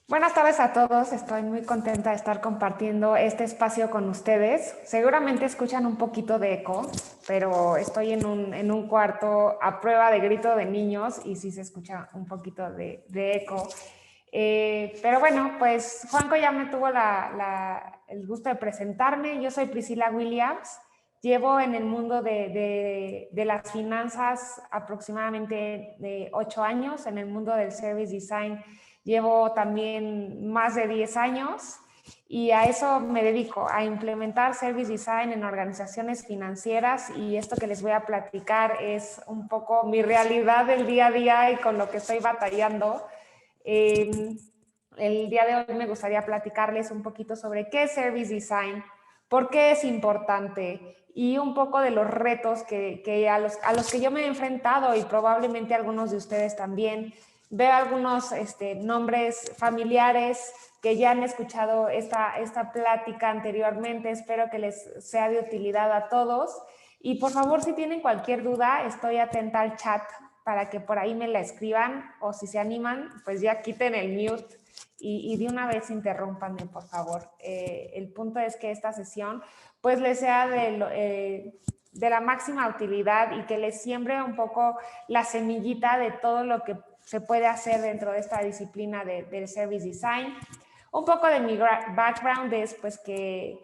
Buenas tardes a todos, estoy muy contenta de estar compartiendo este espacio con ustedes. Seguramente escuchan un poquito de eco, pero estoy en un cuarto a prueba de grito de niños y sí se escucha un poquito de eco. Pero bueno, pues Juanco ya me tuvo el gusto de presentarme. Yo soy Priscila Williams. Llevo en el mundo de las finanzas aproximadamente de 8 años, en el mundo del service design llevo también más de 10 años y a eso me dedico, a implementar service design en organizaciones financieras y esto que les voy a platicar es un poco mi realidad del día a día y con lo que estoy batallando. Eh, el día de hoy me gustaría platicarles un poquito sobre qué es service design, por qué es importante y un poco de los retos que a los que yo me he enfrentado y probablemente algunos de ustedes también. Veo algunos nombres familiares que ya han escuchado esta plática anteriormente. Espero que les sea de utilidad a todos. Y por favor, si tienen cualquier duda, estoy atenta al chat para que por ahí me la escriban o si se animan, pues ya quiten el mute y de una vez interrúmpanme, por favor. El punto es que esta sesión pues les sea de la máxima utilidad y que les siembre un poco la semillita de todo lo que se puede hacer dentro de esta disciplina del service design. Un poco de mi background es pues que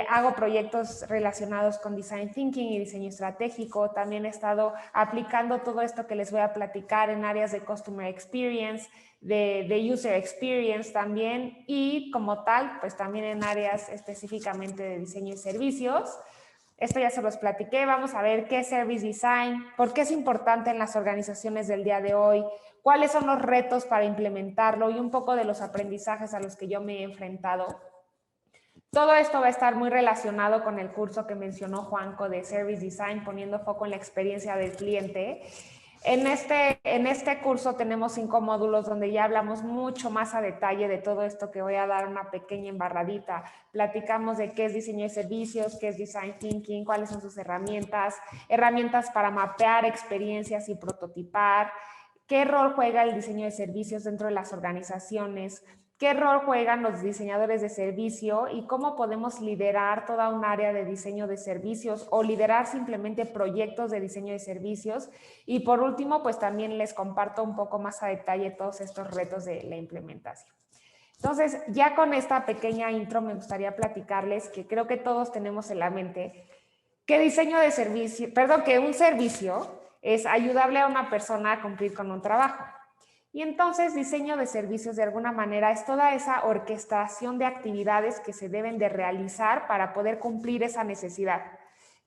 hago proyectos relacionados con design thinking y diseño estratégico. También he estado aplicando todo esto que les voy a platicar en áreas de customer experience, de user experience también y como tal, pues también en áreas específicamente de diseño y servicios. Esto ya se los platiqué. Vamos a ver qué es service design, por qué es importante en las organizaciones del día de hoy, cuáles son los retos para implementarlo y un poco de los aprendizajes a los que yo me he enfrentado. Todo esto va a estar muy relacionado con el curso que mencionó Juanco de Service Design, poniendo foco en la experiencia del cliente. En este curso tenemos 5 módulos donde ya hablamos mucho más a detalle de todo esto que voy a dar una pequeña embarradita. Platicamos de qué es diseño de servicios, qué es design thinking, cuáles son sus herramientas, herramientas para mapear experiencias y prototipar, qué rol juega el diseño de servicios dentro de las organizaciones, qué rol juegan los diseñadores de servicio y cómo podemos liderar toda un área de diseño de servicios o liderar simplemente proyectos de diseño de servicios. Y por último, pues también les comparto un poco más a detalle todos estos retos de la implementación. Entonces, ya con esta pequeña intro me gustaría platicarles que creo que todos tenemos en la mente que diseño de servicio, perdón, que un servicio es ayudarle a una persona a cumplir con un trabajo. Y entonces diseño de servicios de alguna manera es toda esa orquestación de actividades que se deben de realizar para poder cumplir esa necesidad.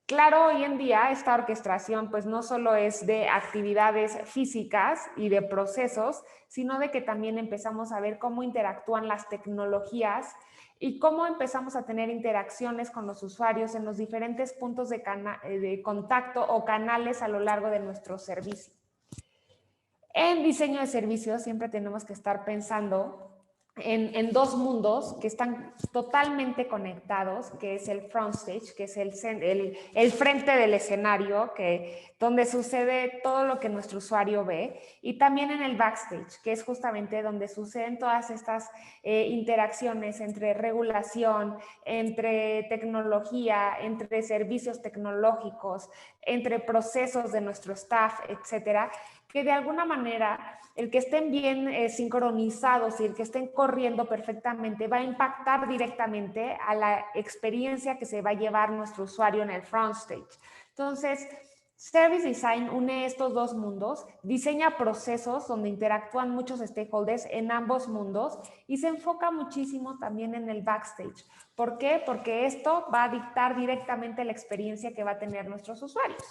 Claro, hoy en día esta orquestación pues no solo es de actividades físicas y de procesos, sino de que también empezamos a ver cómo interactúan las tecnologías y cómo empezamos a tener interacciones con los usuarios en los diferentes puntos de contacto o canales a lo largo de nuestro servicio. En diseño de servicios siempre tenemos que estar pensando en dos mundos que están totalmente conectados, que es el front stage, que es el frente del escenario, donde sucede todo lo que nuestro usuario ve, y también en el backstage, que es justamente donde suceden todas estas interacciones entre regulación, entre tecnología, entre servicios tecnológicos, entre procesos de nuestro staff, etcétera, que de alguna manera el que estén bien sincronizados y el que estén corriendo perfectamente va a impactar directamente a la experiencia que se va a llevar nuestro usuario en el front stage. Entonces, Service Design une estos dos mundos, diseña procesos donde interactúan muchos stakeholders en ambos mundos y se enfoca muchísimo también en el backstage. ¿Por qué? Porque esto va a dictar directamente la experiencia que va a tener nuestros usuarios.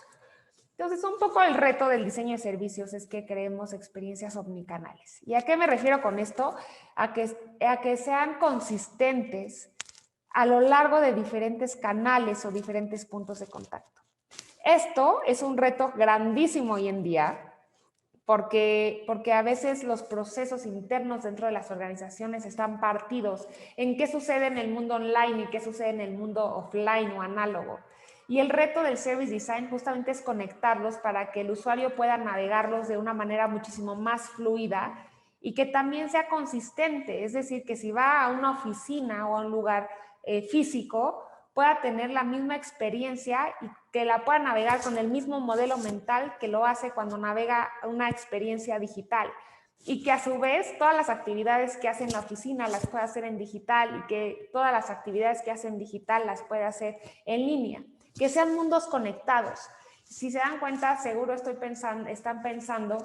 Entonces, un poco el reto del diseño de servicios es que creemos experiencias omnicanales. ¿Y a qué me refiero con esto? A que sean consistentes a lo largo de diferentes canales o diferentes puntos de contacto. Esto es un reto grandísimo hoy en día porque a veces los procesos internos dentro de las organizaciones están partidos en qué sucede en el mundo online y qué sucede en el mundo offline o análogo. Y el reto del Service Design justamente es conectarlos para que el usuario pueda navegarlos de una manera muchísimo más fluida y que también sea consistente, es decir, que si va a una oficina o a un lugar físico, pueda tener la misma experiencia y que la pueda navegar con el mismo modelo mental que lo hace cuando navega una experiencia digital. Y que a su vez todas las actividades que hace en la oficina las puede hacer en digital y que todas las actividades que hace en digital las puede hacer en línea. Que sean mundos conectados. Si se dan cuenta, seguro están pensando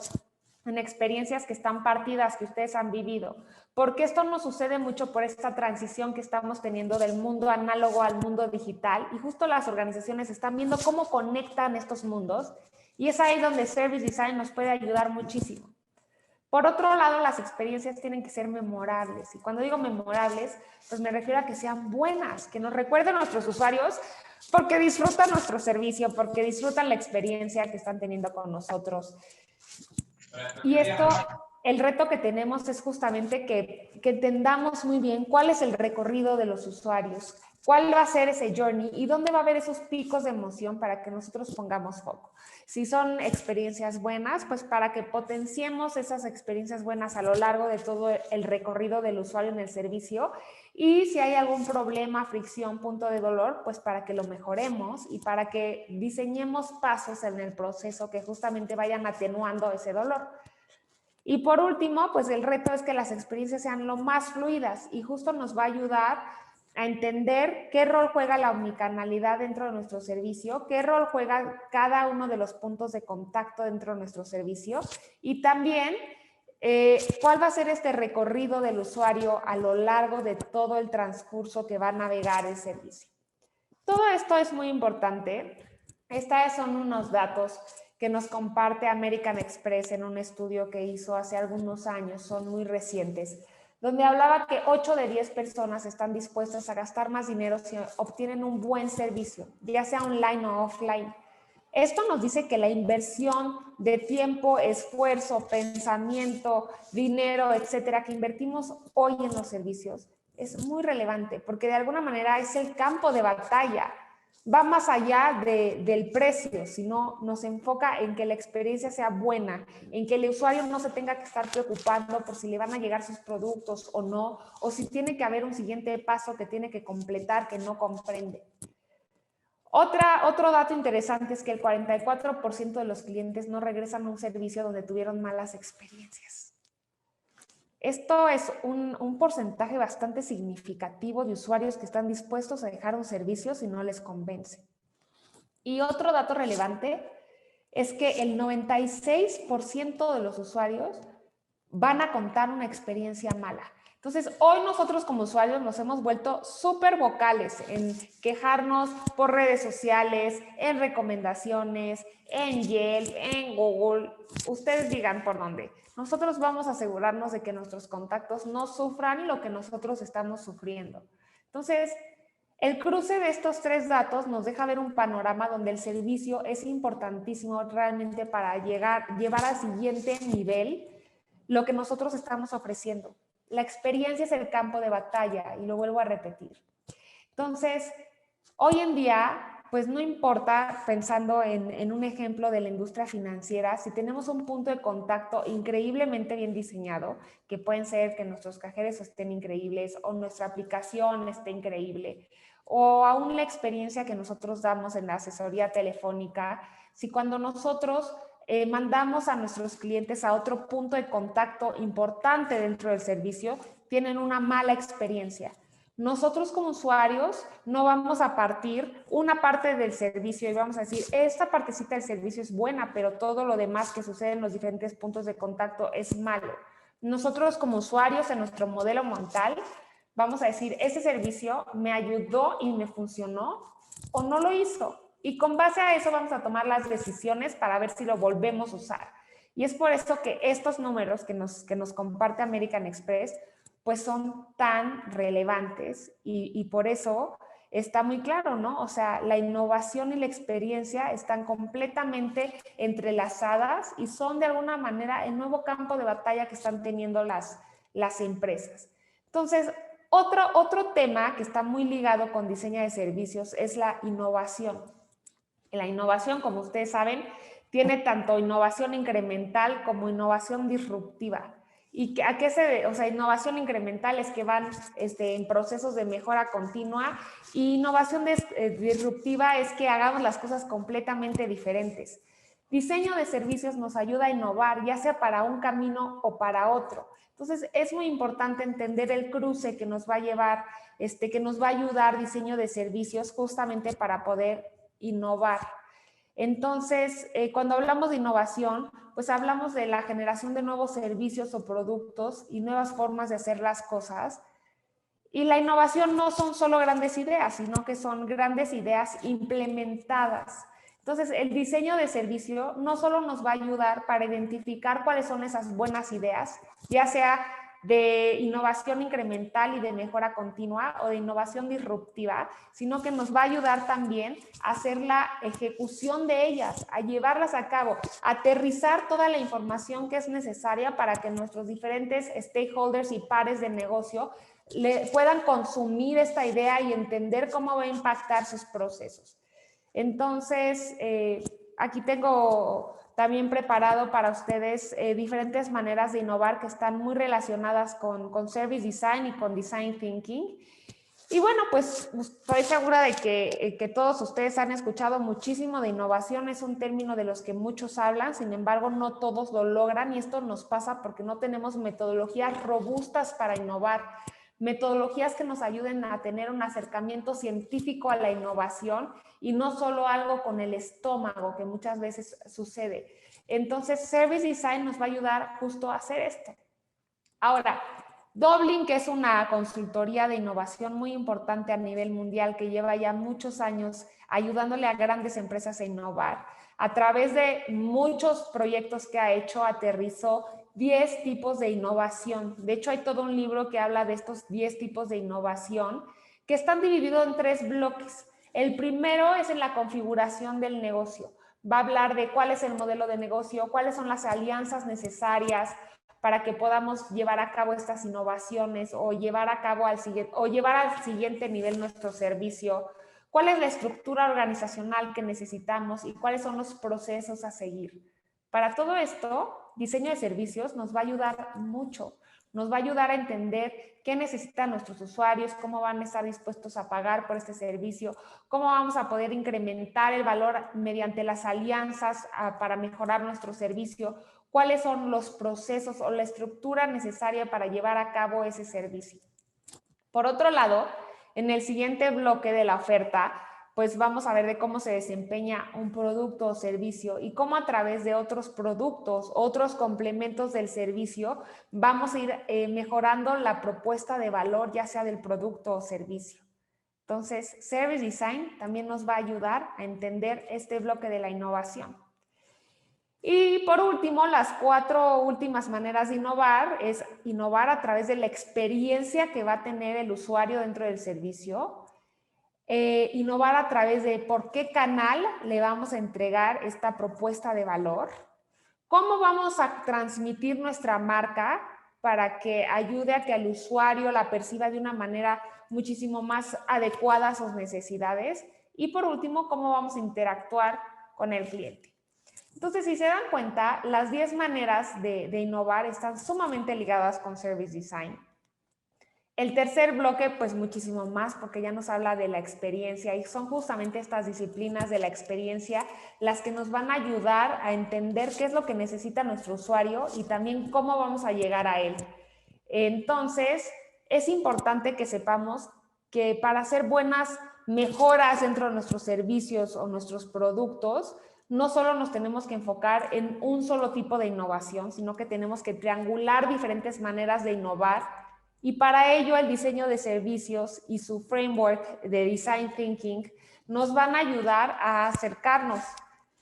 en experiencias que están partidas, que ustedes han vivido. Porque esto nos sucede mucho por esta transición que estamos teniendo del mundo análogo al mundo digital y justo las organizaciones están viendo cómo conectan estos mundos y es ahí donde Service Design nos puede ayudar muchísimo. Por otro lado, las experiencias tienen que ser memorables. Y cuando digo memorables, pues me refiero a que sean buenas, que nos recuerden a nuestros usuarios porque disfrutan nuestro servicio, porque disfrutan la experiencia que están teniendo con nosotros. Y esto, el reto que tenemos es justamente que entendamos muy bien cuál es el recorrido de los usuarios, cuál va a ser ese journey y dónde va a haber esos picos de emoción para que nosotros pongamos foco. Si son experiencias buenas, pues para que potenciemos esas experiencias buenas a lo largo de todo el recorrido del usuario en el servicio. Y si hay algún problema, fricción, punto de dolor, pues para que lo mejoremos y para que diseñemos pasos en el proceso que justamente vayan atenuando ese dolor. Y por último, pues el reto es que las experiencias sean lo más fluidas y justo nos va a ayudar a entender qué rol juega la omnicanalidad dentro de nuestro servicio, qué rol juega cada uno de los puntos de contacto dentro de nuestro servicio y también cuál va a ser este recorrido del usuario a lo largo de todo el transcurso que va a navegar el servicio. Todo esto es muy importante. Estos son unos datos que nos comparte American Express en un estudio que hizo hace algunos años, son muy recientes, donde hablaba que 8 de 10 personas están dispuestas a gastar más dinero si obtienen un buen servicio, ya sea online o offline. Esto nos dice que la inversión de tiempo, esfuerzo, pensamiento, dinero, etcétera, que invertimos hoy en los servicios es muy relevante porque de alguna manera es el campo de batalla. Va más allá del precio, sino nos enfoca en que la experiencia sea buena, en que el usuario no se tenga que estar preocupando por si le van a llegar sus productos o no, o si tiene que haber un siguiente paso que tiene que completar que no comprende. Otro dato interesante es que el 44% de los clientes no regresan a un servicio donde tuvieron malas experiencias. Esto es un porcentaje bastante significativo de usuarios que están dispuestos a dejar un servicio si no les convence. Y otro dato relevante es que el 96% de los usuarios van a contar una experiencia mala. Entonces, hoy nosotros como usuarios nos hemos vuelto súper vocales en quejarnos por redes sociales, en recomendaciones, en Yelp, en Google. Ustedes digan por dónde. Nosotros vamos a asegurarnos de que nuestros contactos no sufran lo que nosotros estamos sufriendo. Entonces, el cruce de estos tres datos nos deja ver un panorama donde el servicio es importantísimo realmente para llevar al siguiente nivel lo que nosotros estamos ofreciendo. La experiencia es el campo de batalla y lo vuelvo a repetir. Entonces, hoy en día, pues no importa, pensando en un ejemplo de la industria financiera, si tenemos un punto de contacto increíblemente bien diseñado, que pueden ser que nuestros cajeros estén increíbles o nuestra aplicación esté increíble, o aún la experiencia que nosotros damos en la asesoría telefónica, si cuando nosotros mandamos a nuestros clientes a otro punto de contacto importante dentro del servicio, tienen una mala experiencia. Nosotros como usuarios no vamos a partir una parte del servicio y vamos a decir, esta partecita del servicio es buena, pero todo lo demás que sucede en los diferentes puntos de contacto es malo. Nosotros como usuarios en nuestro modelo mental vamos a decir, ese servicio me ayudó y me funcionó o no lo hizo. Y con base a eso vamos a tomar las decisiones para ver si lo volvemos a usar. Y es por eso que estos números que nos comparte American Express pues son tan relevantes y por eso está muy claro, ¿no? O sea, la innovación y la experiencia están completamente entrelazadas y son de alguna manera el nuevo campo de batalla que están teniendo las empresas. Entonces, otro tema que está muy ligado con diseño de servicios es la innovación. La innovación, como ustedes saben, tiene tanto innovación incremental como innovación disruptiva. ¿Y a qué se debe? O sea, innovación incremental es que van en procesos de mejora continua, y innovación disruptiva es que hagamos las cosas completamente diferentes. Diseño de servicios nos ayuda a innovar, ya sea para un camino o para otro. Entonces, es muy importante entender el cruce que nos va a llevar, que nos va a ayudar diseño de servicios justamente para poder innovar. Entonces, cuando hablamos de innovación, pues hablamos de la generación de nuevos servicios o productos y nuevas formas de hacer las cosas. Y la innovación no son solo grandes ideas, sino que son grandes ideas implementadas. Entonces, el diseño de servicio no solo nos va a ayudar para identificar cuáles son esas buenas ideas, ya sea de innovación incremental y de mejora continua o de innovación disruptiva, sino que nos va a ayudar también a hacer la ejecución de ellas, a llevarlas a cabo, a aterrizar toda la información que es necesaria para que nuestros diferentes stakeholders y pares de negocio puedan consumir esta idea y entender cómo va a impactar sus procesos. Entonces, aquí tengo también preparado para ustedes diferentes maneras de innovar que están muy relacionadas con Service Design y con Design Thinking. Y bueno, pues estoy segura de que todos ustedes han escuchado muchísimo de innovación. Es un término de los que muchos hablan, sin embargo, no todos lo logran, y esto nos pasa porque no tenemos metodologías robustas para innovar, metodologías que nos ayuden a tener un acercamiento científico a la innovación y no solo algo con el estómago, que muchas veces sucede. Entonces, Service Design nos va a ayudar justo a hacer esto. Ahora, Dublin, que es una consultoría de innovación muy importante a nivel mundial, que lleva ya muchos años ayudándole a grandes empresas a innovar, a través de muchos proyectos que ha hecho, aterrizó 10 tipos de innovación. De hecho, hay todo un libro que habla de estos 10 tipos de innovación, que están divididos en 3 bloques. El primero es en la configuración del negocio. Va a hablar de cuál es el modelo de negocio, cuáles son las alianzas necesarias para que podamos llevar a cabo estas innovaciones o llevar al siguiente nivel nuestro servicio, cuál es la estructura organizacional que necesitamos y cuáles son los procesos a seguir. Para todo esto, diseño de servicios nos va a ayudar mucho, nos va a ayudar a entender qué necesitan nuestros usuarios, cómo van a estar dispuestos a pagar por este servicio, cómo vamos a poder incrementar el valor mediante las alianzas para mejorar nuestro servicio, cuáles son los procesos o la estructura necesaria para llevar a cabo ese servicio. Por otro lado, en el siguiente bloque de la oferta, pues vamos a ver de cómo se desempeña un producto o servicio y cómo a través de otros productos, otros complementos del servicio, vamos a ir mejorando la propuesta de valor, ya sea del producto o servicio. Entonces, Service Design también nos va a ayudar a entender este bloque de la innovación. Y por último, las 4 últimas maneras de innovar es innovar a través de la experiencia que va a tener el usuario dentro del servicio, innovar a través de por qué canal le vamos a entregar esta propuesta de valor, cómo vamos a transmitir nuestra marca para que ayude a que el usuario la perciba de una manera muchísimo más adecuada a sus necesidades, y por último, cómo vamos a interactuar con el cliente. Entonces, si se dan cuenta, las 10 maneras de innovar están sumamente ligadas con Service Design. El tercer bloque, pues muchísimo más, porque ya nos habla de la experiencia, y son justamente estas disciplinas de la experiencia las que nos van a ayudar a entender qué es lo que necesita nuestro usuario y también cómo vamos a llegar a él. Entonces, es importante que sepamos que para hacer buenas mejoras dentro de nuestros servicios o nuestros productos, no solo nos tenemos que enfocar en un solo tipo de innovación, sino que tenemos que triangular diferentes maneras de innovar, y para ello el diseño de servicios y su framework de Design Thinking nos van a ayudar a acercarnos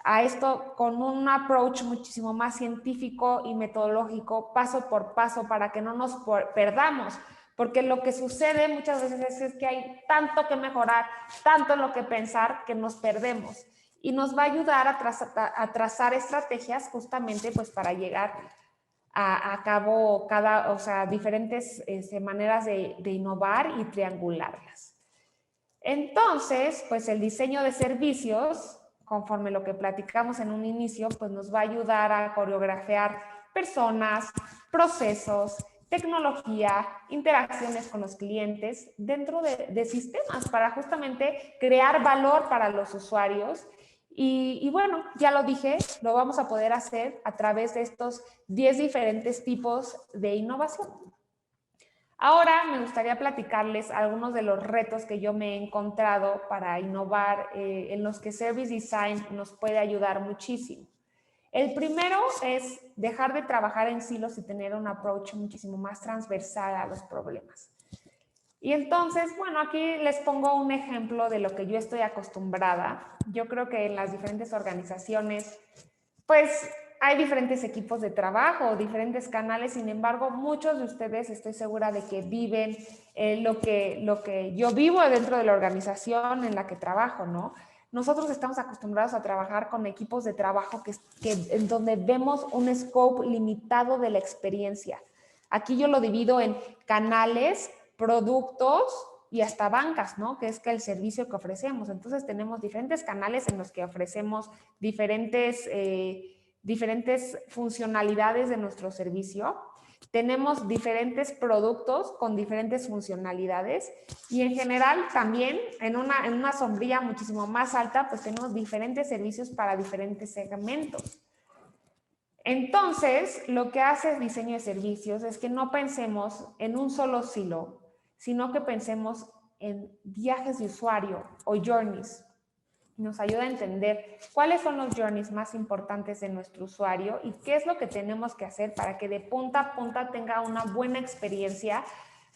a esto con un approach muchísimo más científico y metodológico, paso por paso, para que no nos perdamos. Porque lo que sucede muchas veces es que hay tanto que mejorar, tanto en lo que pensar, que nos perdemos. Y nos va a ayudar a trazar estrategias justamente pues para llegar a cabo diferentes maneras de innovar y triangularlas. Entonces, pues el diseño de servicios, conforme lo que platicamos en un inicio, pues nos va a ayudar a coreografiar personas, procesos, tecnología, interacciones con los clientes dentro de sistemas para justamente crear valor para los usuarios. Y bueno, ya lo dije, lo vamos a poder hacer a través de estos 10 diferentes tipos de innovación. Ahora me gustaría platicarles algunos de los retos que yo me he encontrado para innovar, en los que Service Design nos puede ayudar muchísimo. El primero es dejar de trabajar en silos y tener un approach muchísimo más transversal a los problemas. Y entonces, bueno, aquí les pongo un ejemplo de lo que yo estoy acostumbrada. Yo creo que en las diferentes organizaciones, pues hay diferentes equipos de trabajo, diferentes canales. Sin embargo, muchos de ustedes estoy segura de que viven lo que yo vivo dentro de la organización en la que trabajo, ¿no? Nosotros estamos acostumbrados a trabajar con equipos de trabajo en donde vemos un scope limitado de la experiencia. Aquí yo lo divido en canales, productos y hasta bancas, ¿no? Que es que el servicio que ofrecemos. Entonces tenemos diferentes canales en los que ofrecemos diferentes funcionalidades de nuestro servicio. Tenemos diferentes productos con diferentes funcionalidades y en general también en una sombrilla muchísimo más alta, pues tenemos diferentes servicios para diferentes segmentos. Entonces, lo que hace el diseño de servicios es que no pensemos en un solo silo, sino que pensemos en viajes de usuario o journeys. Nos ayuda a entender cuáles son los journeys más importantes de nuestro usuario y qué es lo que tenemos que hacer para que de punta a punta tenga una buena experiencia,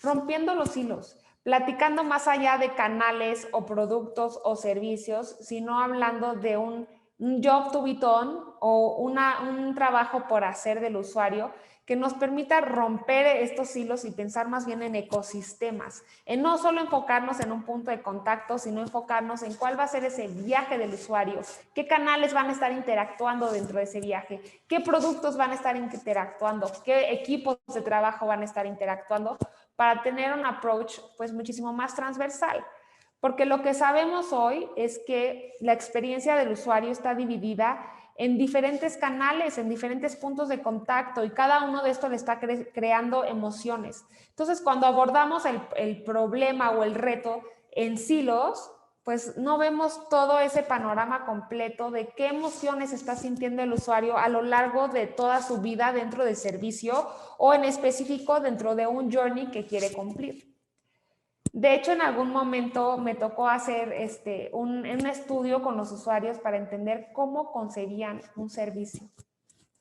rompiendo los hilos, platicando más allá de canales o productos o servicios, sino hablando de un job to be done o un trabajo por hacer del usuario que nos permita romper estos hilos y pensar más bien en ecosistemas, en no solo enfocarnos en un punto de contacto, sino enfocarnos en cuál va a ser ese viaje del usuario, qué canales van a estar interactuando dentro de ese viaje, qué productos van a estar interactuando, qué equipos de trabajo van a estar interactuando para tener un approach pues muchísimo más transversal. Porque lo que sabemos hoy es que la experiencia del usuario está dividida en diferentes canales, en diferentes puntos de contacto y cada uno de estos le está creando emociones. Entonces, cuando abordamos el problema o el reto en silos, pues no vemos todo ese panorama completo de qué emociones está sintiendo el usuario a lo largo de toda su vida dentro del servicio o en específico dentro de un journey que quiere cumplir. De hecho, en algún momento me tocó hacer un estudio con los usuarios para entender cómo concebían un servicio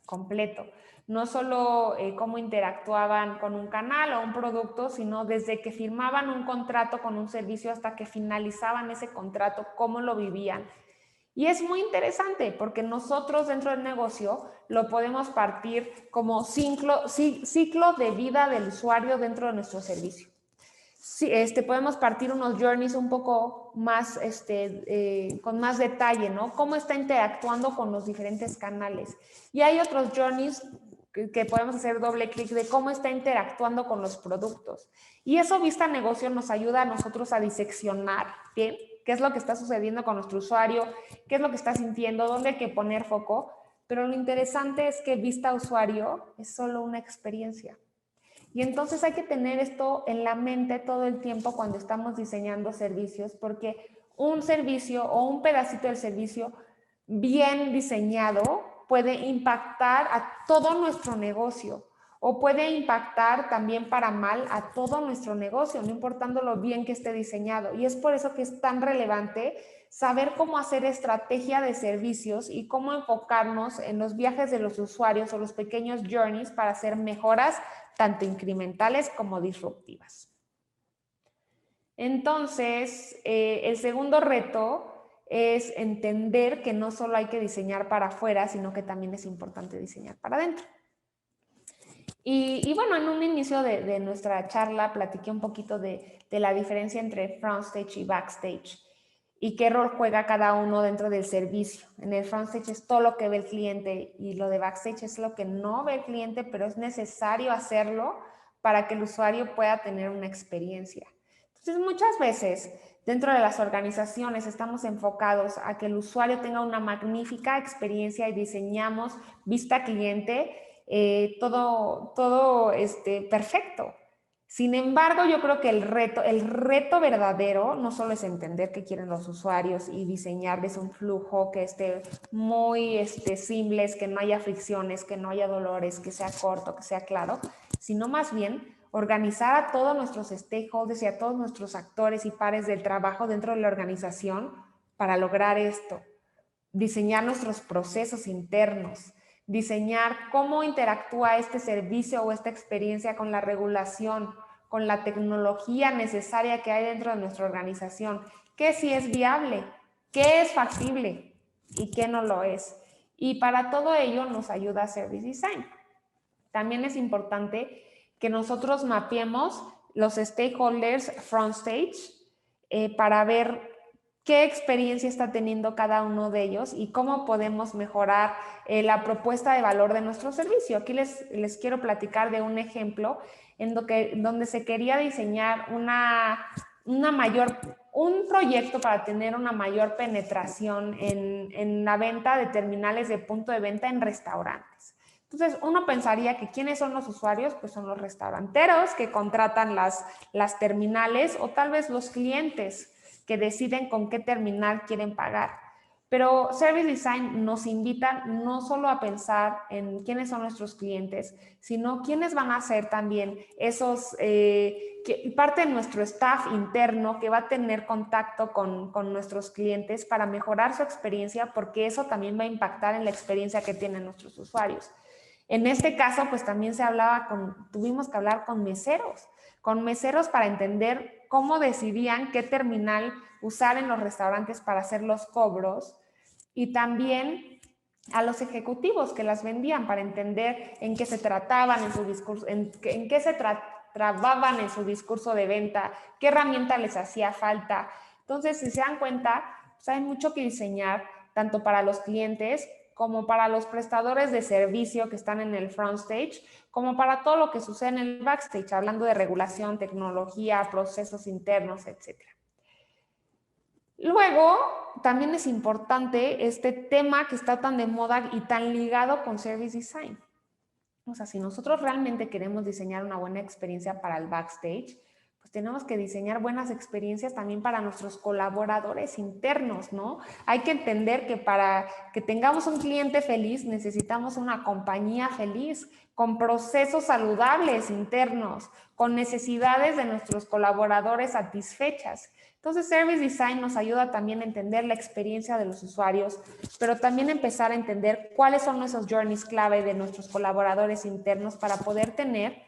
completo. No solo cómo interactuaban con un canal o un producto, sino desde que firmaban un contrato con un servicio hasta que finalizaban ese contrato, cómo lo vivían. Y es muy interesante porque nosotros dentro del negocio lo podemos partir como ciclo de vida del usuario dentro de nuestro servicio. Sí, podemos partir unos journeys un poco más, con más detalle, ¿no? Cómo está interactuando con los diferentes canales. Y hay otros journeys que podemos hacer doble clic de cómo está interactuando con los productos. Y eso, vista negocio, nos ayuda a nosotros a diseccionar, ¿bien? ¿Qué es lo que está sucediendo con nuestro usuario? ¿Qué es lo que está sintiendo? ¿Dónde hay que poner foco? Pero lo interesante es que vista usuario es solo una experiencia. Y entonces hay que tener esto en la mente todo el tiempo cuando estamos diseñando servicios, porque un servicio o un pedacito del servicio bien diseñado puede impactar a todo nuestro negocio o puede impactar también para mal a todo nuestro negocio, no importando lo bien que esté diseñado. Y es por eso que es tan relevante saber cómo hacer estrategia de servicios y cómo enfocarnos en los viajes de los usuarios o los pequeños journeys para hacer mejoras tanto incrementales como disruptivas. Entonces, el segundo reto es entender que no solo hay que diseñar para afuera, sino que también es importante diseñar para adentro. Y bueno, en un inicio de nuestra charla platiqué un poquito de la diferencia entre frontstage y backstage y qué rol juega cada uno dentro del servicio. En el frontstage es todo lo que ve el cliente y lo de backstage es lo que no ve el cliente, pero es necesario hacerlo para que el usuario pueda tener una experiencia. Entonces, muchas veces dentro de las organizaciones estamos enfocados a que el usuario tenga una magnífica experiencia y diseñamos vista cliente todo perfecto. Sin embargo, yo creo que el reto verdadero no solo es entender qué quieren los usuarios y diseñarles un flujo que esté muy simple, que no haya fricciones, que no haya dolores, que sea corto, que sea claro, sino más bien organizar a todos nuestros stakeholders y a todos nuestros actores y pares del trabajo dentro de la organización para lograr esto. Diseñar nuestros procesos internos, diseñar cómo interactúa este servicio o esta experiencia con la regulación, con la tecnología necesaria que hay dentro de nuestra organización, qué sí es viable, qué es factible y qué no lo es. Y para todo ello nos ayuda Service Design. También es importante que nosotros mapeemos los stakeholders front stage para ver qué experiencia está teniendo cada uno de ellos y cómo podemos mejorar la propuesta de valor de nuestro servicio. Aquí les quiero platicar de un ejemplo donde se quería diseñar un proyecto para tener una mayor penetración en la venta de terminales de punto de venta en restaurantes. Entonces, uno pensaría que ¿quiénes son los usuarios? Pues son los restauranteros que contratan las terminales o tal vez los clientes que deciden con qué terminal quieren pagar. Pero Service Design nos invita no solo a pensar en quiénes son nuestros clientes, sino quiénes van a ser también esos, parte de nuestro staff interno que va a tener contacto con nuestros clientes para mejorar su experiencia, porque eso también va a impactar en la experiencia que tienen nuestros usuarios. En este caso, pues también tuvimos que hablar con meseros para entender cómo decidían qué terminal usar en los restaurantes para hacer los cobros y también a los ejecutivos que las vendían para entender en qué se trataban en su discurso, en qué se trababan en su discurso de venta, qué herramienta les hacía falta. Entonces, si se dan cuenta, pues hay mucho que diseñar, tanto para los clientes como para los prestadores de servicio que están en el front stage, como para todo lo que sucede en el backstage, hablando de regulación, tecnología, procesos internos, etc. Luego, también es importante este tema que está tan de moda y tan ligado con Service Design. O sea, si nosotros realmente queremos diseñar una buena experiencia para el backstage, pues tenemos que diseñar buenas experiencias también para nuestros colaboradores internos, ¿no? Hay que entender que para que tengamos un cliente feliz necesitamos una compañía feliz, con procesos saludables internos, con necesidades de nuestros colaboradores satisfechas. Entonces, Service Design nos ayuda también a entender la experiencia de los usuarios, pero también empezar a entender cuáles son esos journeys clave de nuestros colaboradores internos para poder tener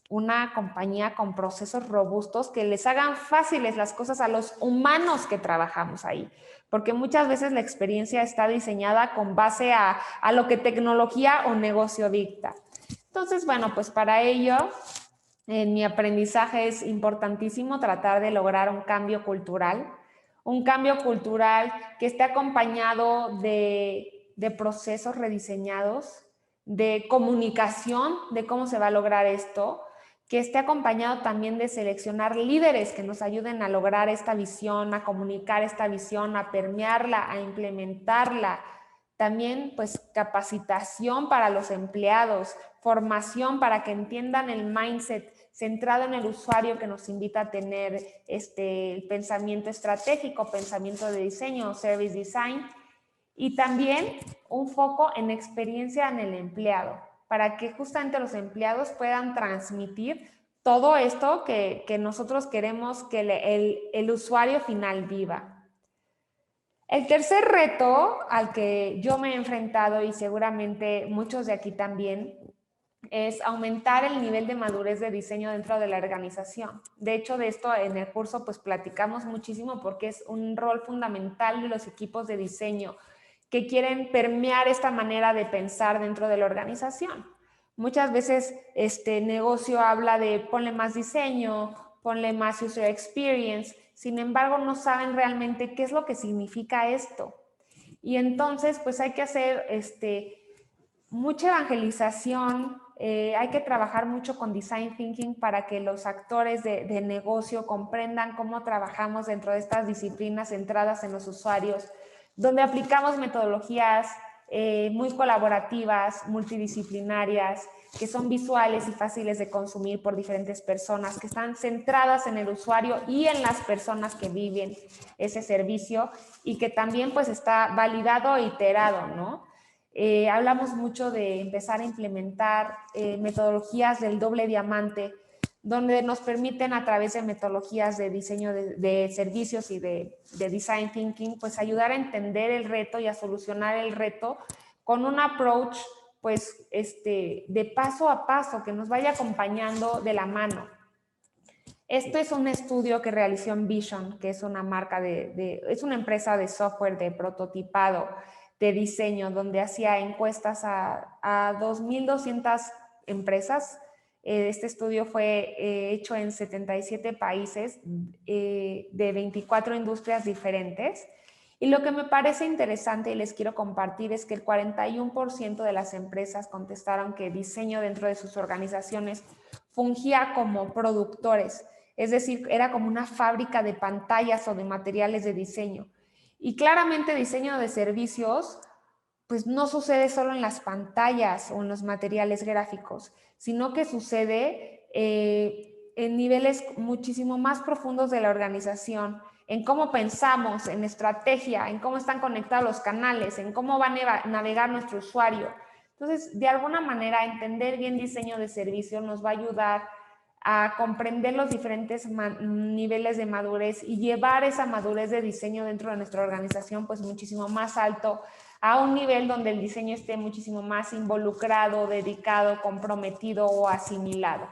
una compañía con procesos robustos que les hagan fáciles las cosas a los humanos que trabajamos ahí. Porque muchas veces la experiencia está diseñada con base a lo que tecnología o negocio dicta. Entonces, bueno, pues para ello, en mi aprendizaje es importantísimo tratar de lograr un cambio cultural que esté acompañado de procesos rediseñados, de comunicación de cómo se va a lograr esto, que esté acompañado también de seleccionar líderes que nos ayuden a lograr esta visión, a comunicar esta visión, a permearla, a implementarla. También, pues, capacitación para los empleados, formación para que entiendan el mindset centrado en el usuario que nos invita a tener el pensamiento estratégico, pensamiento de diseño, service design, y también un foco en experiencia en el empleado, para que justamente los empleados puedan transmitir todo esto que nosotros queremos que el usuario final viva. El tercer reto al que yo me he enfrentado y seguramente muchos de aquí también es aumentar el nivel de madurez de diseño dentro de la organización. De hecho, de esto en el curso pues platicamos muchísimo porque es un rol fundamental de los equipos de diseño que quieren permear esta manera de pensar dentro de la organización. Muchas veces este negocio habla de ponle más diseño, ponle más user experience, sin embargo no saben realmente qué es lo que significa esto. Y entonces pues hay que hacer mucha evangelización, hay que trabajar mucho con design thinking para que los actores de negocio comprendan cómo trabajamos dentro de estas disciplinas centradas en los usuarios, donde aplicamos metodologías muy colaborativas, multidisciplinarias, que son visuales y fáciles de consumir por diferentes personas, que están centradas en el usuario y en las personas que viven ese servicio y que también pues está validado e iterado, ¿no? Hablamos mucho de empezar a implementar metodologías del doble diamante, donde nos permiten a través de metodologías de diseño de servicios y de design thinking, pues ayudar a entender el reto y a solucionar el reto con un approach pues de paso a paso que nos vaya acompañando de la mano. Este es un estudio que realizó Envision, que es una marca es una empresa de software de prototipado, de diseño, donde hacía encuestas a 2.200 empresas. Este estudio fue hecho en 77 países de 24 industrias diferentes. Y lo que me parece interesante y les quiero compartir es que el 41% de las empresas contestaron que diseño dentro de sus organizaciones fungía como productores, es decir, era como una fábrica de pantallas o de materiales de diseño. Y claramente diseño de servicios, pues no sucede solo en las pantallas o en los materiales gráficos, sino que sucede en niveles muchísimo más profundos de la organización, en cómo pensamos, en estrategia, en cómo están conectados los canales, en cómo va a navegar nuestro usuario. Entonces, de alguna manera, entender bien diseño de servicio nos va a ayudar a comprender los diferentes niveles de madurez y llevar esa madurez de diseño dentro de nuestra organización pues muchísimo más alto, a un nivel donde el diseño esté muchísimo más involucrado, dedicado, comprometido o asimilado.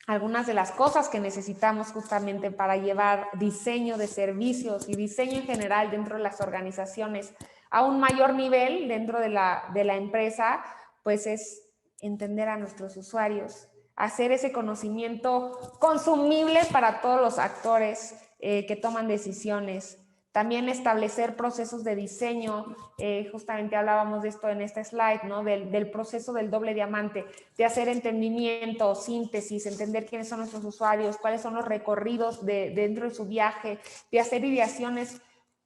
Algunas de las cosas que necesitamos justamente para llevar diseño de servicios y diseño en general dentro de las organizaciones a un mayor nivel dentro de la empresa, pues es entender a nuestros usuarios, hacer ese conocimiento consumible para todos los actores que toman decisiones. También establecer procesos de diseño, justamente hablábamos de esto en este slide, ¿no? Del proceso del doble diamante, de hacer entendimiento, síntesis, entender quiénes son nuestros usuarios, cuáles son los recorridos dentro de su viaje, de hacer ideaciones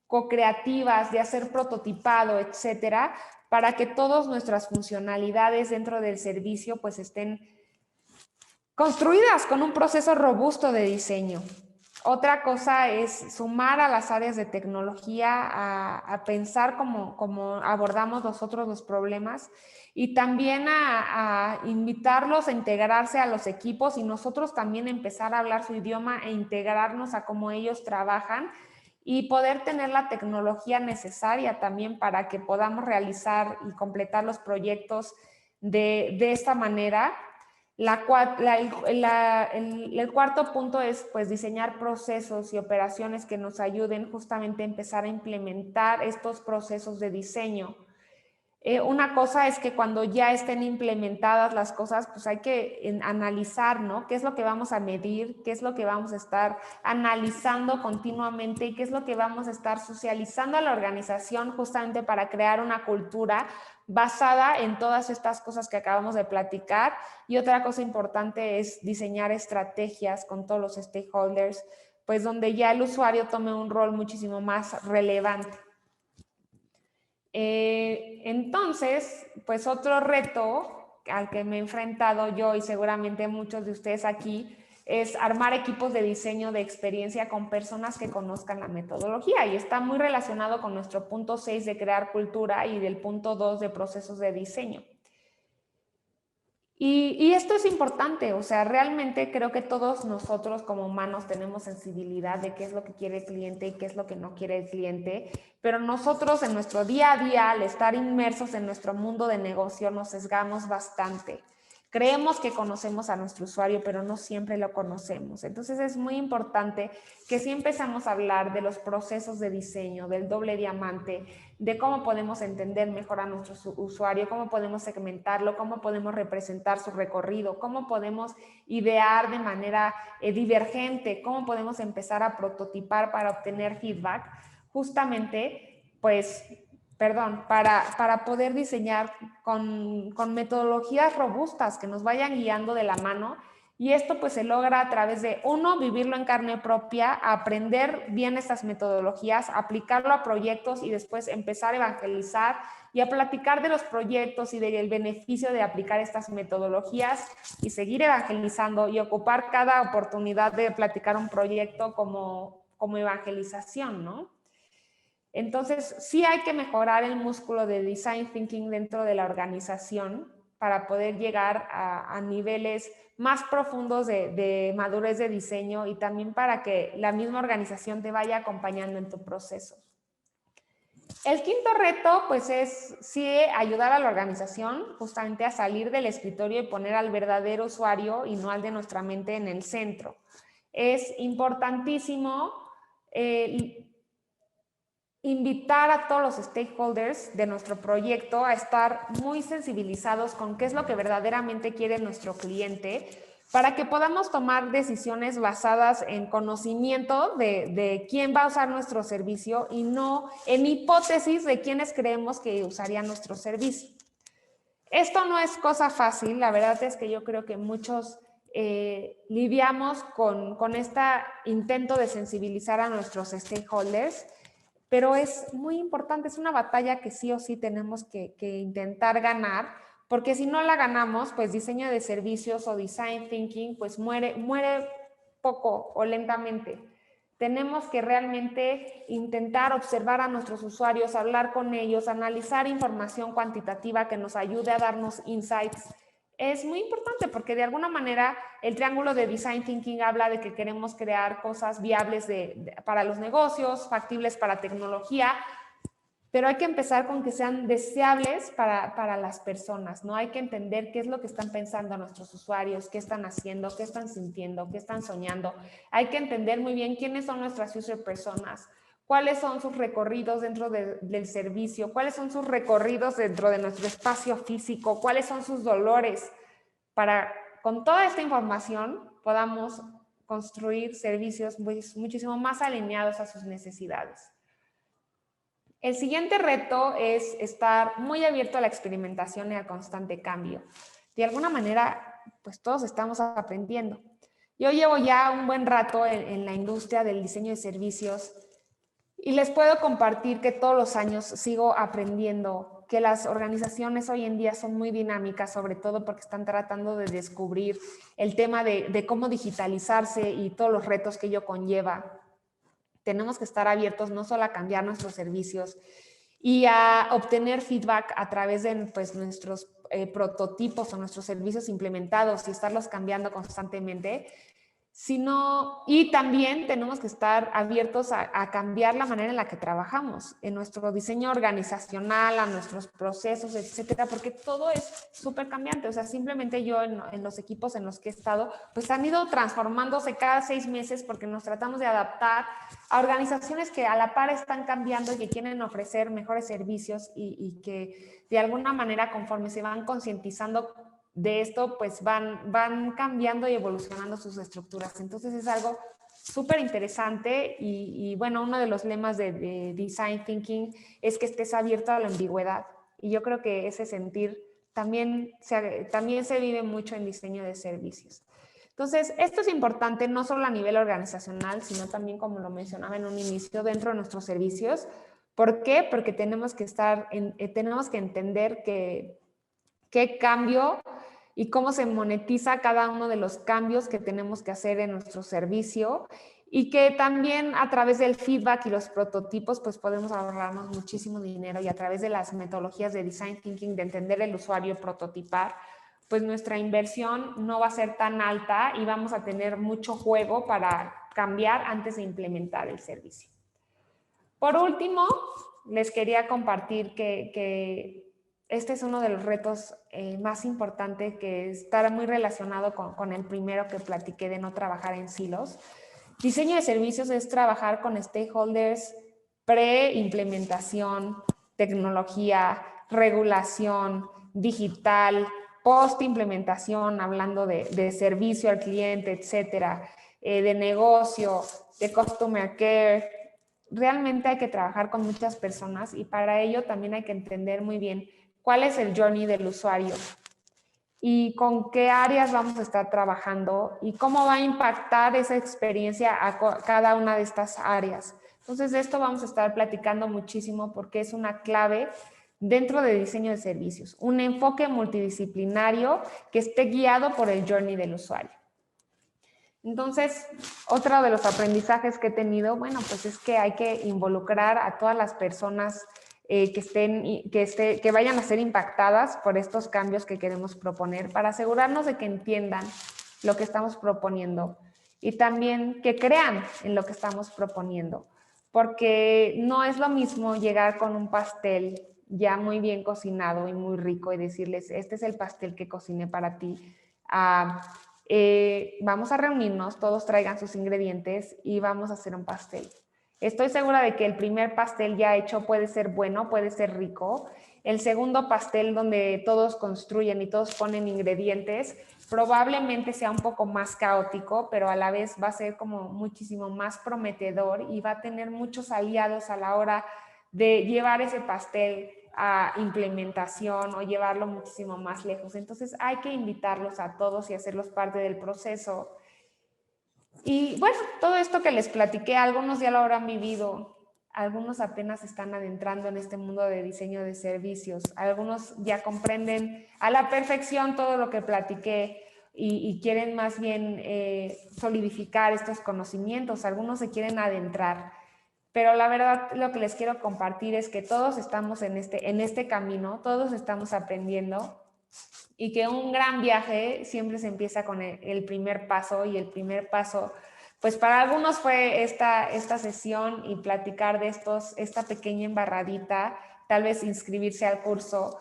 co-creativas, de hacer prototipado, etcétera, para que todas nuestras funcionalidades dentro del servicio pues estén construidas con un proceso robusto de diseño. Otra cosa es sumar a las áreas de tecnología a pensar cómo abordamos nosotros los problemas y también a invitarlos a integrarse a los equipos y nosotros también empezar a hablar su idioma e integrarnos a cómo ellos trabajan y poder tener la tecnología necesaria también para que podamos realizar y completar los proyectos de esta manera. El cuarto punto es pues diseñar procesos y operaciones que nos ayuden justamente a empezar a implementar estos procesos de diseño. Una cosa es que cuando ya estén implementadas las cosas, pues hay que analizar, ¿no? ¿Qué es lo que vamos a medir? ¿Qué es lo que vamos a estar analizando continuamente? ¿Y qué es lo que vamos a estar socializando a la organización justamente para crear una cultura basada en todas estas cosas que acabamos de platicar? Y otra cosa importante es diseñar estrategias con todos los stakeholders, pues donde ya el usuario tome un rol muchísimo más relevante. Entonces, pues otro reto al que me he enfrentado yo y seguramente muchos de ustedes aquí es armar equipos de diseño de experiencia con personas que conozcan la metodología y está muy relacionado con nuestro punto 6 de crear cultura y del punto 2 de procesos de diseño. Y esto es importante, o sea, realmente creo que todos nosotros como humanos tenemos sensibilidad de qué es lo que quiere el cliente y qué es lo que no quiere el cliente, pero nosotros en nuestro día a día, al estar inmersos en nuestro mundo de negocio, nos sesgamos bastante. Creemos que conocemos a nuestro usuario, pero no siempre lo conocemos. Entonces es muy importante que si empezamos a hablar de los procesos de diseño, del doble diamante, de cómo podemos entender mejor a nuestro usuario, cómo podemos segmentarlo, cómo podemos representar su recorrido, cómo podemos idear de manera divergente, cómo podemos empezar a prototipar para obtener feedback, justamente, pues, para poder diseñar con metodologías robustas que nos vayan guiando de la mano Y esto pues se logra a través de, uno, vivirlo en carne propia, aprender bien estas metodologías, aplicarlo a proyectos y después empezar a evangelizar y a platicar de los proyectos y del beneficio de aplicar estas metodologías y seguir evangelizando y ocupar cada oportunidad de platicar un proyecto como evangelización, ¿no? Entonces, sí hay que mejorar el músculo de design thinking dentro de la organización para poder llegar a niveles más profundos de madurez de diseño y también para que la misma organización te vaya acompañando en tu proceso. El quinto reto, pues, es sí ayudar a la organización justamente a salir del escritorio y poner al verdadero usuario y no al de nuestra mente en el centro. Es importantísimo invitar a todos los stakeholders de nuestro proyecto a estar muy sensibilizados con qué es lo que verdaderamente quiere nuestro cliente para que podamos tomar decisiones basadas en conocimiento de quién va a usar nuestro servicio y no en hipótesis de quiénes creemos que usarían nuestro servicio. Esto no es cosa fácil, la verdad es que yo creo que muchos lidiamos con este intento de sensibilizar a nuestros stakeholders, pero es muy importante, es una batalla que sí o sí tenemos que intentar ganar, porque si no la ganamos, pues diseño de servicios o design thinking, pues muere poco o lentamente. Tenemos que realmente intentar observar a nuestros usuarios, hablar con ellos, analizar información cuantitativa que nos ayude a darnos insights. Es muy importante porque de alguna manera el triángulo de design thinking habla de que queremos crear cosas viables para los negocios, factibles para tecnología, pero hay que empezar con que sean deseables para las personas, ¿no? Hay que entender qué es lo que están pensando nuestros usuarios, qué están haciendo, qué están sintiendo, qué están soñando. Hay que entender muy bien quiénes son nuestras user personas, cuáles son sus recorridos dentro del servicio, cuáles son sus recorridos dentro de nuestro espacio físico, cuáles son sus dolores, para con toda esta información podamos construir servicios muchísimo más alineados a sus necesidades. El siguiente reto es estar muy abierto a la experimentación y al constante cambio. De alguna manera, pues todos estamos aprendiendo. Yo llevo ya un buen rato en la industria del diseño de servicios y les puedo compartir que todos los años sigo aprendiendo, que las organizaciones hoy en día son muy dinámicas, sobre todo porque están tratando de descubrir el tema de cómo digitalizarse y todos los retos que ello conlleva. Tenemos que estar abiertos no solo a cambiar nuestros servicios y a obtener feedback a través de pues, nuestros prototipos o nuestros servicios implementados y estarlos cambiando constantemente, y también tenemos que estar abiertos a cambiar la manera en la que trabajamos, en nuestro diseño organizacional, a nuestros procesos, etcétera, porque todo es súper cambiante. O sea, simplemente yo en los equipos en los que he estado, pues han ido transformándose cada 6 meses porque nos tratamos de adaptar a organizaciones que a la par están cambiando y que quieren ofrecer mejores servicios y que de alguna manera, conforme se van concientizando de esto, pues van cambiando y evolucionando sus estructuras. Entonces es algo súper interesante y bueno, uno de los lemas de Design Thinking es que estés abierto a la ambigüedad. Y yo creo que ese sentir también se vive mucho en diseño de servicios. Entonces, esto es importante no solo a nivel organizacional, sino también, como lo mencionaba en un inicio, dentro de nuestros servicios. ¿Por qué? Porque tenemos que entender qué cambio y cómo se monetiza cada uno de los cambios que tenemos que hacer en nuestro servicio y que también a través del feedback y los prototipos pues podemos ahorrarnos muchísimo dinero y a través de las metodologías de design thinking, de entender el usuario, prototipar, pues nuestra inversión no va a ser tan alta y vamos a tener mucho juego para cambiar antes de implementar el servicio. Por último, les quería compartir que este es uno de los retos más importantes, que estará muy relacionado con el primero que platiqué de no trabajar en silos. Diseño de servicios es trabajar con stakeholders pre-implementación, tecnología, regulación, digital, post-implementación, hablando de servicio al cliente, etcétera, de negocio, de customer care. Realmente hay que trabajar con muchas personas y para ello también hay que entender muy bien cuál es el journey del usuario. y con qué áreas vamos a estar trabajando y cómo va a impactar esa experiencia a cada una de estas áreas. Entonces, de esto vamos a estar platicando muchísimo porque es una clave dentro de diseño de servicios, un enfoque multidisciplinario que esté guiado por el journey del usuario. Entonces, otro de los aprendizajes que he tenido, bueno, pues es que hay que involucrar a todas las personas que vayan a ser impactadas por estos cambios que queremos proponer para asegurarnos de que entiendan lo que estamos proponiendo y también que crean en lo que estamos proponiendo, porque no es lo mismo llegar con un pastel ya muy bien cocinado y muy rico y decirles, este es el pastel que cociné para ti, vamos a reunirnos, todos traigan sus ingredientes y vamos a hacer un pastel. Estoy segura de que el primer pastel ya hecho puede ser bueno, puede ser rico. El segundo pastel donde todos construyen y todos ponen ingredientes, probablemente sea un poco más caótico, pero a la vez va a ser como muchísimo más prometedor y va a tener muchos aliados a la hora de llevar ese pastel a implementación o llevarlo muchísimo más lejos. Entonces hay que invitarlos a todos y hacerlos parte del proceso. Y bueno, todo esto que les platiqué, algunos ya lo habrán vivido, algunos apenas están adentrando en este mundo de diseño de servicios, algunos ya comprenden a la perfección todo lo que platiqué y quieren más bien solidificar estos conocimientos, algunos se quieren adentrar. Pero la verdad lo que les quiero compartir es que todos estamos en este camino, todos estamos aprendiendo y que un gran viaje siempre se empieza con el primer paso y el primer paso, pues para algunos fue esta sesión y platicar de esta pequeña embarradita, tal vez inscribirse al curso,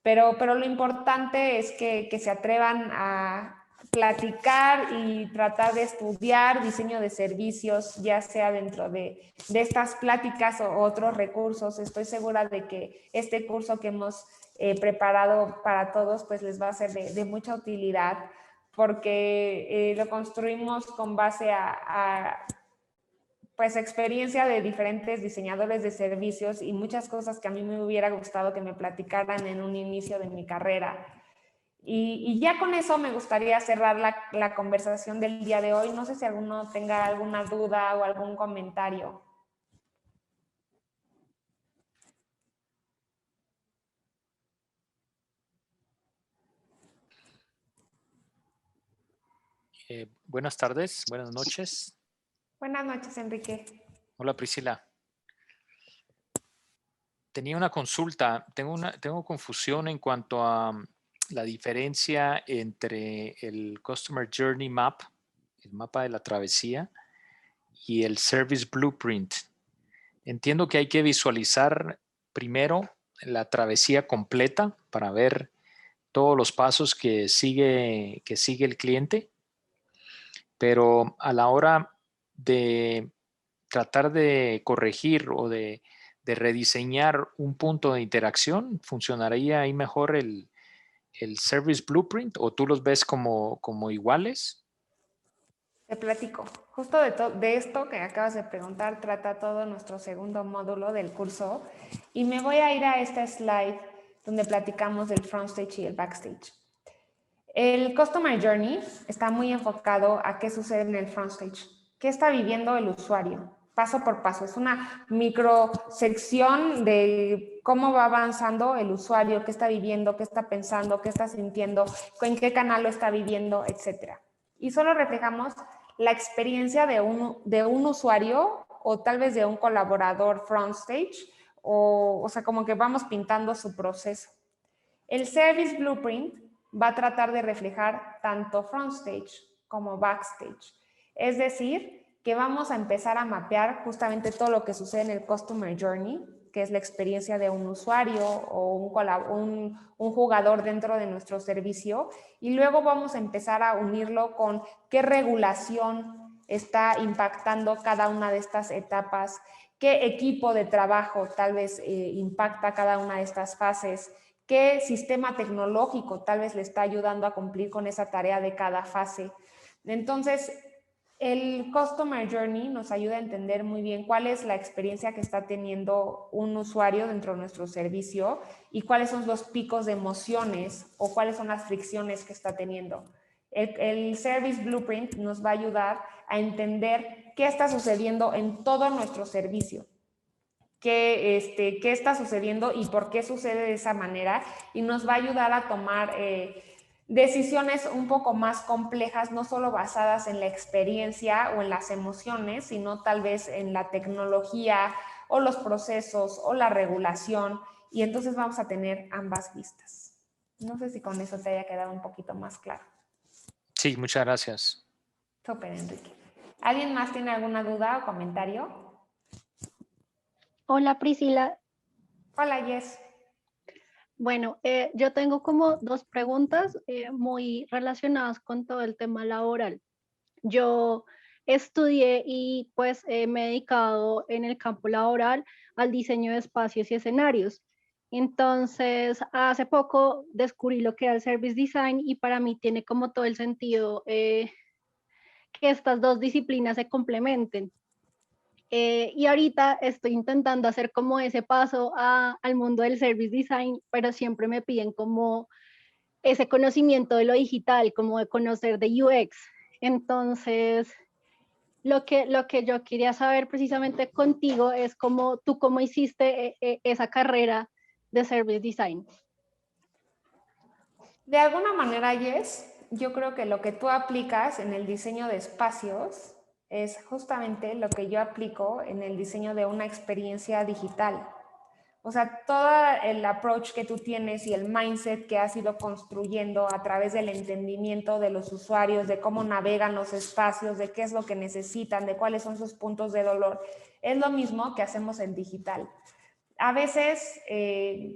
pero lo importante es que se atrevan a platicar y tratar de estudiar diseño de servicios, ya sea dentro de estas pláticas o otros recursos. Estoy segura de que este curso que hemos preparado para todos, pues les va a ser de mucha utilidad, porque lo construimos con base a pues experiencia de diferentes diseñadores de servicios y muchas cosas que a mí me hubiera gustado que me platicaran en un inicio de mi carrera. Y ya con eso me gustaría cerrar la conversación del día de hoy. No sé si alguno tenga alguna duda o algún comentario. Buenas tardes, buenas noches. Buenas noches, Enrique. Hola, Priscila. Tenía una consulta. Tengo confusión en cuanto a la diferencia entre el Customer Journey Map, el mapa de la travesía, y el Service Blueprint. Entiendo que hay que visualizar primero la travesía completa para ver todos los pasos que sigue el cliente, pero a la hora de tratar de corregir o de rediseñar un punto de interacción, ¿funcionaría ahí mejor el Service Blueprint o tú los ves como iguales? Te platico. Justo de esto que acabas de preguntar trata todo nuestro segundo módulo del curso y me voy a ir a esta slide donde platicamos del front stage y el backstage. El Customer Journey está muy enfocado a qué sucede en el front stage, qué está viviendo el usuario, paso por paso. Es una microsección de cómo va avanzando el usuario, qué está viviendo, qué está pensando, qué está sintiendo, en qué canal lo está viviendo, etc. Y solo reflejamos la experiencia de un usuario o tal vez de un colaborador front stage, o sea, como que vamos pintando su proceso. El Service Blueprint va a tratar de reflejar tanto front stage como backstage. Es decir, que vamos a empezar a mapear justamente todo lo que sucede en el Customer Journey, que es la experiencia de un usuario o un jugador dentro de nuestro servicio, y luego vamos a empezar a unirlo con qué regulación está impactando cada una de estas etapas, qué equipo de trabajo tal vez impacta cada una de estas fases, qué sistema tecnológico tal vez le está ayudando a cumplir con esa tarea de cada fase. Entonces, El Customer Journey nos ayuda a entender muy bien cuál es la experiencia que está teniendo un usuario dentro de nuestro servicio y cuáles son los picos de emociones o cuáles son las fricciones que está teniendo. El Service Blueprint nos va a ayudar a entender qué está sucediendo en todo nuestro servicio. Qué está sucediendo y por qué sucede de esa manera, y nos va a ayudar a tomar decisiones un poco más complejas, no solo basadas en la experiencia o en las emociones, sino tal vez en la tecnología o los procesos o la regulación, y entonces vamos a tener ambas vistas. No sé si con eso te haya quedado un poquito más claro. Sí, muchas gracias. Súper, Enrique. ¿Alguien más tiene alguna duda o comentario? Hola Priscila. Hola, Jess. Bueno, yo tengo como dos preguntas muy relacionadas con todo el tema laboral. Yo estudié y pues me he dedicado en el campo laboral al diseño de espacios y escenarios. Entonces, hace poco descubrí lo que era el Service Design y para mí tiene como todo el sentido que estas dos disciplinas se complementen. Y ahorita estoy intentando hacer como ese paso al mundo del service design, pero siempre me piden como ese conocimiento de lo digital, como de conocer de UX. Entonces, lo que yo quería saber precisamente contigo es cómo tú cómo hiciste esa carrera de service design. De alguna manera, Jess, yo creo que lo que tú aplicas en el diseño de espacios es justamente lo que yo aplico en el diseño de una experiencia digital. O sea, todo el approach que tú tienes y el mindset que has ido construyendo a través del entendimiento de los usuarios, de cómo navegan los espacios, de qué es lo que necesitan, de cuáles son sus puntos de dolor, es lo mismo que hacemos en digital. A veces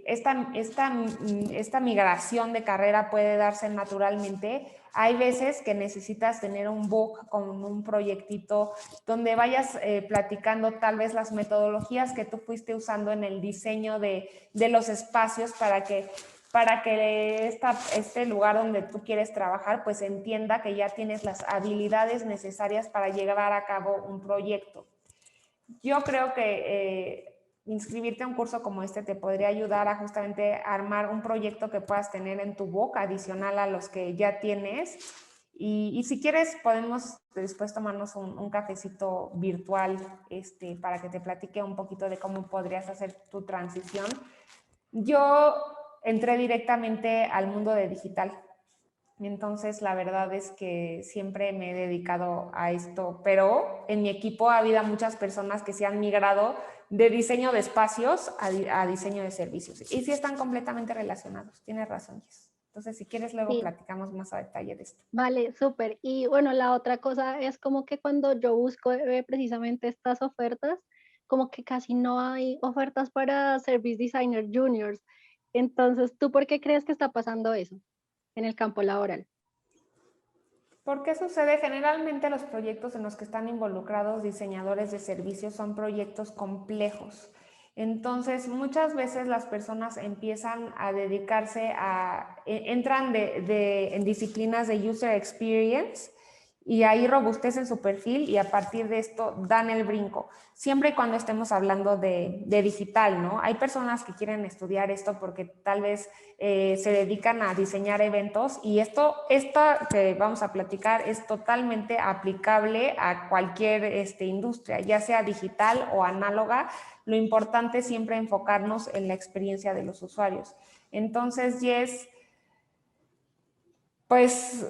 esta migración de carrera puede darse naturalmente. Hay veces que necesitas tener un book con un proyectito donde vayas platicando tal vez las metodologías que tú fuiste usando en el diseño de los espacios para que este lugar donde tú quieres trabajar pues entienda que ya tienes las habilidades necesarias para llevar a cabo un proyecto. Yo creo que inscribirte a un curso como este te podría ayudar a justamente armar un proyecto que puedas tener en tu boca adicional a los que ya tienes. Y si quieres, podemos después tomarnos un cafecito virtual para que te platique un poquito de cómo podrías hacer tu transición. Yo entré directamente al mundo de digital. Entonces, la verdad es que siempre me he dedicado a esto, pero en mi equipo ha habido muchas personas que se han migrado de diseño de espacios a diseño de servicios. Y sí están completamente relacionados. Tienes razón, Jess. Entonces, si quieres, luego Sí. platicamos más a detalle de esto. Vale, súper. Y bueno, la otra cosa es como que cuando yo busco precisamente estas ofertas, como que casi no hay ofertas para Service Designer Juniors. Entonces, ¿tú por qué crees que está pasando eso en el campo laboral? ¿Por qué sucede? Generalmente los proyectos en los que están involucrados diseñadores de servicios son proyectos complejos. Entonces, muchas veces las personas empiezan a dedicarse entran en disciplinas de user experience y ahí robustecen su perfil y a partir de esto dan el brinco. Siempre y cuando estemos hablando de digital, ¿no? Hay personas que quieren estudiar esto porque tal vez se dedican a diseñar eventos y esta que vamos a platicar es totalmente aplicable a cualquier industria, ya sea digital o análoga. Lo importante es siempre enfocarnos en la experiencia de los usuarios. Entonces, Jess, pues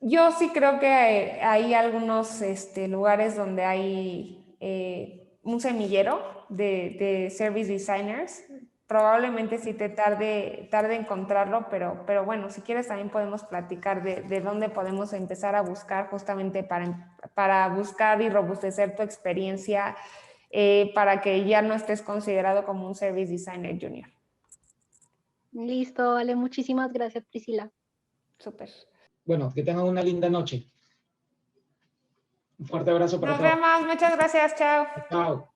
yo sí creo que hay algunos lugares donde hay un semillero de service designers. Probablemente sí te tarde encontrarlo, pero bueno, si quieres también podemos platicar de dónde podemos empezar a buscar justamente para buscar y robustecer tu experiencia para que ya no estés considerado como un service designer junior. Listo, vale, muchísimas gracias, Priscila. Súper. Bueno, que tengan una linda noche. Un fuerte abrazo para Nos todos. vemos, muchas gracias, chao. Chao.